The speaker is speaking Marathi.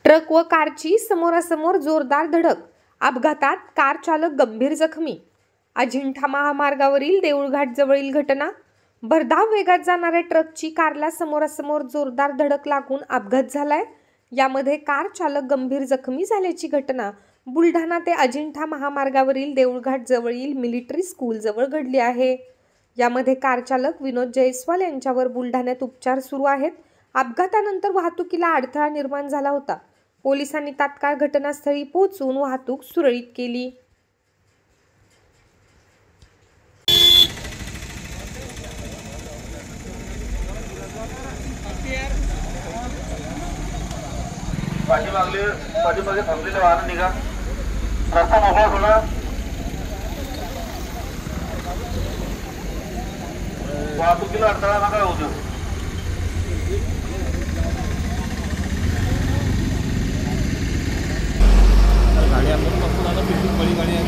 ट्रक व कारची समोरासमोर जोरदार धडक, अपघातात कार चालक गंभीर जखमी। अजिंठा महामार्गावरील देऊळघाट जवळील घटना। भरधाव वेगात जाणाऱ्या ट्रकची कारला समोरासमोर जोरदार धडक लागून अपघात झालाय। यामध्ये कार चालक गंभीर जखमी झाल्याची घटना बुलढाणा ते अजिंठा महामार्गावरील देऊळघाट जवळील मिलिटरी स्कूल जवळ घडली आहे। यामध्ये कार चालक विनोद जयस्वाल यांच्यावर बुलढाण्यात उपचार सुरू आहेत। अपघातानंतर वाहतुकीला अडथळा निर्माण झाला होता। पोलिसांनी तात्काळ घटनास्थळी पोहोचून वाहतूक सुरळीत केली। पाठीमागे थांबलेले वाहन निघा, रस्ता मोकळा सोडा। वाहतुकीला अडथळा नका होऊ देऊ। गाड़ी अंदर बड़ी गाड़ी है।